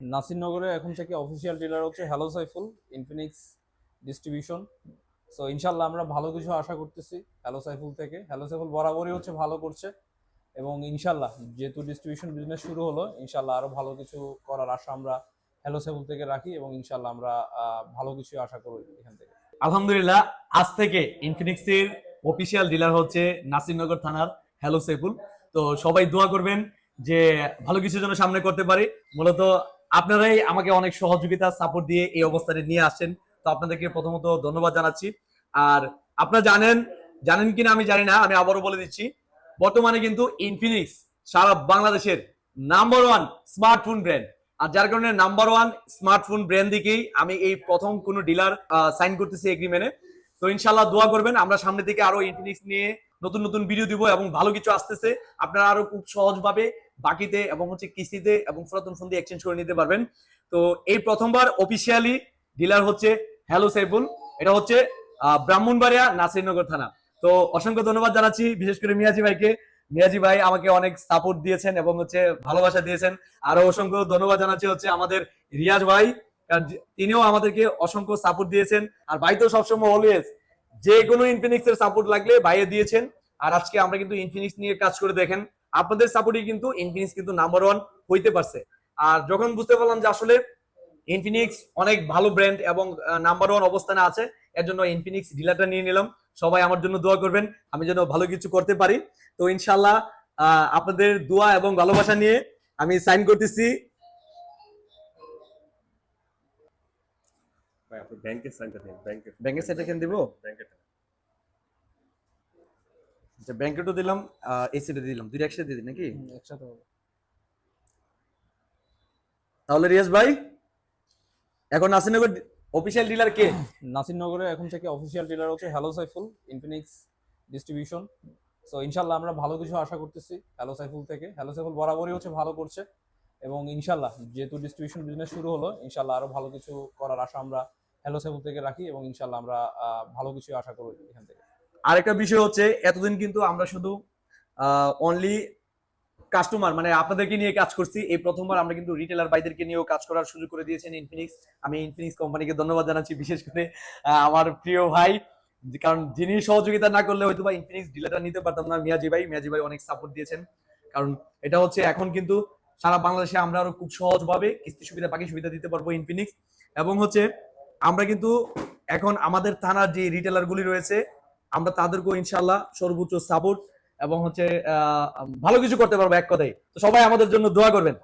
নাসিরনগরে এখন থেকে official dealer হচ্ছে hello Saiful Infinix distribution. So ইনশাল্লাহ আমরা ভালো কিছু আশা করতেছি হ্যালো সাইফুল থেকে। হ্যালো সাইফুল বরাবরই হচ্ছে ভালো করছে এবং ইনশাল্লাহ যেহেতু ডিস্ট্রিবিউশন বিজনেস শুরু হলো, ইনশাল্লাহ আরো ভালো কিছু করার আশা আমরা হ্যালো সাইফুল থেকে রাখি এবং ইনশাল্লাহ আমরা ভালো কিছু আশা করি এখান থেকে। আলহামদুলিল্লাহ, আজ থেকে ইনফিনিক্সের অফিসিয়াল ডিলার হচ্ছে নাসিরনগর থানার হ্যালো সাইফুল। তো সবাই দোয়া করবেন যে ভালো কিছু যেন সামনে করতে পারি। মূলত আপনারাই আমাকে অনেক সহযোগিতা সাপোর্ট দিয়ে এই অবস্থানে নিয়ে আসেন, তো আপনাদেরকে প্রথমত ধন্যবাদ জানাচ্ছি। আর আপনারা জানেন কিনা আমি জানি না, আমি আবারও বলে দিচ্ছি, বর্তমানে কিন্তু ইনফিনিক্স সারা বাংলাদেশের নাম্বার ওয়ান স্মার্টফোন ব্র্যান্ড। আর যার কারণে নাম্বার ওয়ান স্মার্টফোন ব্র্যান্ড দিকেই আমি এই প্রথম কোনো ডিলার সাইন করতেছি এগ্রিমেন্টে। তো ইনশাল্লাহ দোয়া করবেন, আমরা সামনে থেকে আরো ইনফিনিক্স নিয়ে নতুন নতুন ভিডিও দিব এবং ভালো কিছু আসতেছে। আপনারা আরো খুব সহজভাবে বাকিতে এবং হচ্ছে কিস্তিতে এবং পুরাতন ফোন দিয়ে এক্সচেঞ্জ করে নিতে পারবেন। তো এই প্রথমবার অফিসিয়ালি ডিলার হচ্ছে হ্যালো সাইফুল, এটা হচ্ছে ব্রাহ্মণবাড়িয়া নাসিরনগর থানা। তো অসংখ্য ধন্যবাদ জানাচ্ছি বিশেষ করে মিয়াজি ভাইকে। মিয়াজি ভাই আমাকে অনেক সাপোর্ট দিয়েছেন এবং হচ্ছে ভালোবাসা দিয়েছেন। আরো অসংখ্য ধন্যবাদ জানাচ্ছি হচ্ছে আমাদের রিয়াজ ভাই, তিনিও আমাদেরকে অসংখ্য সাপোর্ট দিয়েছেন। আর ভাই তো সবসময় অলওয়েজ যে কোনো ইনফিনিক্স এর সাপোর্ট লাগলে ভাইয়ে দিয়েছেন। আর আজকে আমরা কিন্তু ইনফিনিক্স নিয়ে কাজ করে দেখেন, আপনাদের সাপোর্টই কিন্তু ইনফিনিক্স কিন্তু নাম্বার ওয়ান হইতে পারছে। আর যখন বুঝতে পারলাম যে আসলে ইনফিনিক্স অনেক ভালো ব্র্যান্ড এবং নাম্বার ওয়ান অবস্থানে আছে, এর জন্য ইনফিনিক্স ডিলারটা নিয়ে নিলাম। সবাই আমার জন্য দোয়া করবেন, আমি যেন ভালো কিছু করতে পারি। তো ইনশাল্লাহ আপনাদের দোয়া এবং ভালোবাসা নিয়ে আমি সাইন করতেছি। ভাই আপনি ব্যাংকের সাইনটা দিন, ব্যাংকের সাইনটা কেন দিব? ব্যাংকের আচ্ছা, ব্যাংকেটও দিলাম, এই সাইডে দিলাম, দুইটা একসাথে দিই নাকি? একসাথে হবে। তাহলে রিয়াজ ভাই, এখন নাসিরনগর অফিসিয়াল ডিলার কে? নাসিরনগরে এখন থেকে অফিসিয়াল ডিলার হচ্ছে hello Saiful Infinix distribution. So ইনশাল্লাহ আমরা ভালো কিছু আশা করতেছি হ্যালো সাইফুল থেকে। হ্যালো সাইফুল বরাবরই হচ্ছে ভালো করছে এবং ইনশাল্লাহ যেহেতু ডিস্ট্রিবিউশন বিজনেস শুরু হলো, ইনশাল্লাহ আরো ভালো কিছু করার আশা আমরা হ্যালো সাইফুল থেকে রাখি এবং ইনশাল্লাহ আমরা ভালো কিছু আশা করি এখান থেকে। আরেকটা বিষয় হচ্ছে, এতদিন কিন্তু আমরা শুধু অনলি কাস্টমার মানে আপনাদেরকে নিয়ে কাজ করছি, এই প্রথমবার আমরা কিন্তু রিটেলার ভাইদেরকে নিয়েও কাজ করার সুযোগ করে দিয়েছেন ইনফিনিক্স। আমি ইনফিনিক্স কোম্পানিকে ধন্যবাদ জানাচ্ছি, বিশেষ করে আমার প্রিয় ভাই, কারণ যিনি সহযোগিতা না করলে হয়তো বা ইনফিনিক্স ডিলারটা নিতে পারতাম না। মিয়াজি ভাই অনেক সাপোর্ট দিয়েছেন, কারণ এটা হচ্ছে এখন কিন্তু সারা বাংলাদেশে আমরা আরো খুব সহজভাবে কিস্তি সুবিধা বাকি সুবিধা দিতে পারবো ইনফিনিক্স। এবং হচ্ছে আমরা কিন্তু এখন আমাদের থানার যে রিটেলার গুলি রয়েছে, আমরা তাদেরকেও ইনশাল্লাহ সর্বোচ্চ সাপোর্ট এবং হচ্ছে ভালো কিছু করতে পারবো এক কথায়। তো সবাই আমাদের জন্য দোয়া করবেন।